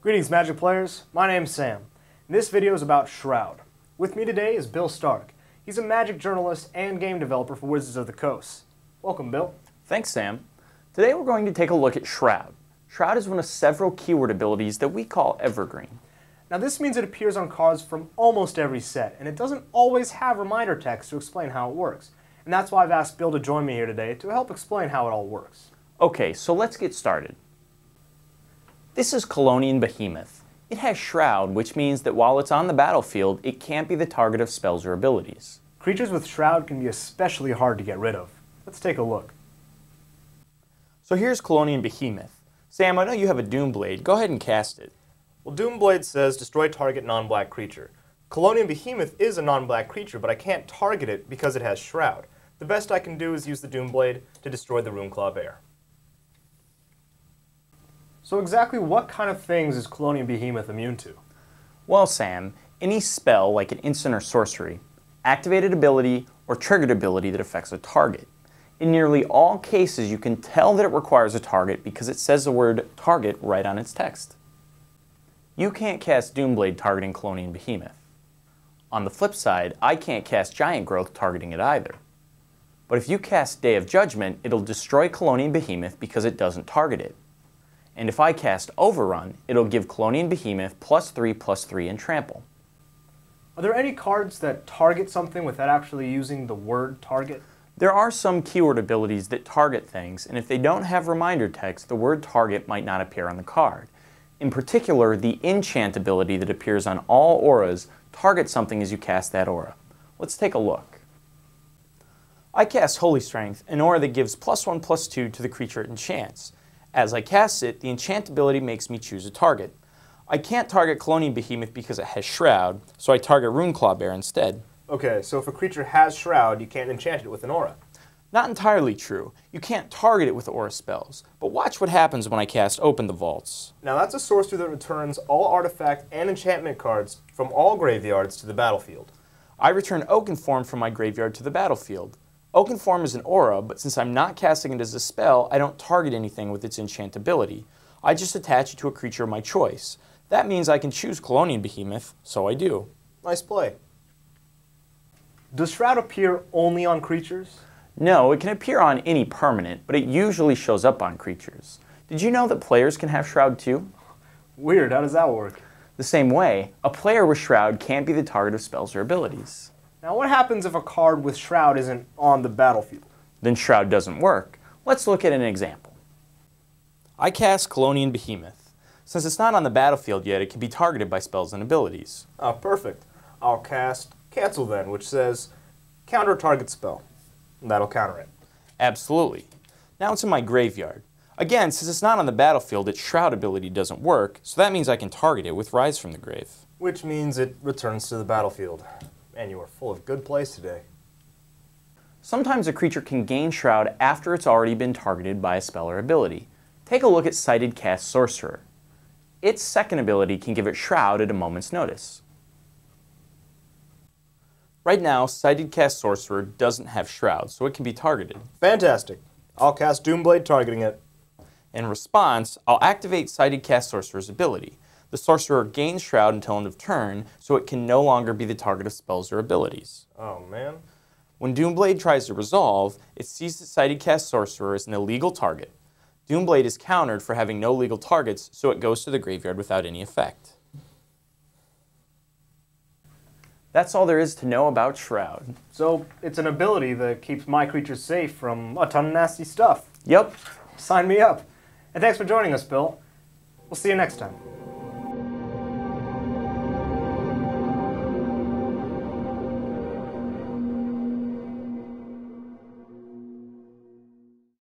Greetings, Magic players. My name's Sam. And this video is about Shroud. With me today is Bill Stark. He's a Magic journalist and game developer for Wizards of the Coast. Welcome, Bill. Thanks, Sam. Today we're going to take a look at Shroud. Shroud is one of several keyword abilities that we call evergreen. Now this means it appears on cards from almost every set, and it doesn't always have reminder text to explain how it works. And that's why I've asked Bill to join me here today to help explain how it all works. Okay, so let's get started. This is Colonian Behemoth. It has Shroud, which means that while it's on the battlefield, it can't be the target of spells or abilities. Creatures with Shroud can be especially hard to get rid of. Let's take a look. So here's Colonian Behemoth. Sam, I know you have a Doomblade. Go ahead and cast it. Well, Doomblade says destroy target non-black creature. Colonian Behemoth is a non-black creature, but I can't target it because it has Shroud. The best I can do is use the Doomblade to destroy the Runeclaw Bear. So exactly what kind of things is Colonian Behemoth immune to? Well, Sam, any spell like an instant or sorcery, activated ability, or triggered ability that affects a target. In nearly all cases, you can tell that it requires a target because it says the word target right on its text. You can't cast Doomblade targeting Colonian Behemoth. On the flip side, I can't cast Giant Growth targeting it either. But if you cast Day of Judgment, it'll destroy Colonian Behemoth because it doesn't target it. And if I cast Overrun, it'll give Colonian Behemoth +3/+3 and Trample. Are there any cards that target something without actually using the word target? There are some keyword abilities that target things, and if they don't have reminder text, the word target might not appear on the card. In particular, the enchant ability that appears on all auras targets something as you cast that aura. Let's take a look. I cast Holy Strength, an aura that gives +1/+2 to the creature it enchants. As I cast it, the enchant ability makes me choose a target. I can't target Colonian Behemoth because it has Shroud, so I target Runeclaw Bear instead. Okay, so if a creature has Shroud, you can't enchant it with an aura. Not entirely true. You can't target it with aura spells, but watch what happens when I cast Open the Vaults. Now that's a sorcery that returns all artifact and enchantment cards from all graveyards to the battlefield. I return Oakenform from my graveyard to the battlefield. Oakenform is an aura, but since I'm not casting it as a spell, I don't target anything with its enchant ability. I just attach it to a creature of my choice. That means I can choose Colonian Behemoth, so I do. Nice play. Does Shroud appear only on creatures? No, it can appear on any permanent, but it usually shows up on creatures. Did you know that players can have Shroud too? Weird, how does that work? The same way, a player with Shroud can't be the target of spells or abilities. Now what happens if a card with Shroud isn't on the battlefield? Then Shroud doesn't work. Let's look at an example. I cast Colonian Behemoth. Since it's not on the battlefield yet, it can be targeted by spells and abilities. Oh, perfect. I'll cast Cancel then, which says counter a target spell. And that'll counter it. Absolutely. Now it's in my graveyard. Again, since it's not on the battlefield, its Shroud ability doesn't work, so that means I can target it with Rise from the Grave. Which means it returns to the battlefield. Man, you are full of good plays today. Sometimes a creature can gain Shroud after it's already been targeted by a spell or ability. Take a look at Sighted Cast Sorcerer. Its second ability can give it Shroud at a moment's notice. Right now, Sighted Cast Sorcerer doesn't have Shroud, so it can be targeted. Fantastic. I'll cast Doomblade targeting it. In response, I'll activate Sighted Cast Sorcerer's ability. The Sorcerer gains Shroud until end of turn, so it can no longer be the target of spells or abilities. Oh, man. When Doomblade tries to resolve, it sees that Sighted Cast Sorcerer is an illegal target. Doomblade is countered for having no legal targets, so it goes to the graveyard without any effect. That's all there is to know about Shroud. So it's an ability that keeps my creatures safe from a ton of nasty stuff. Yep. Sign me up. And thanks for joining us, Bill. We'll see you next time.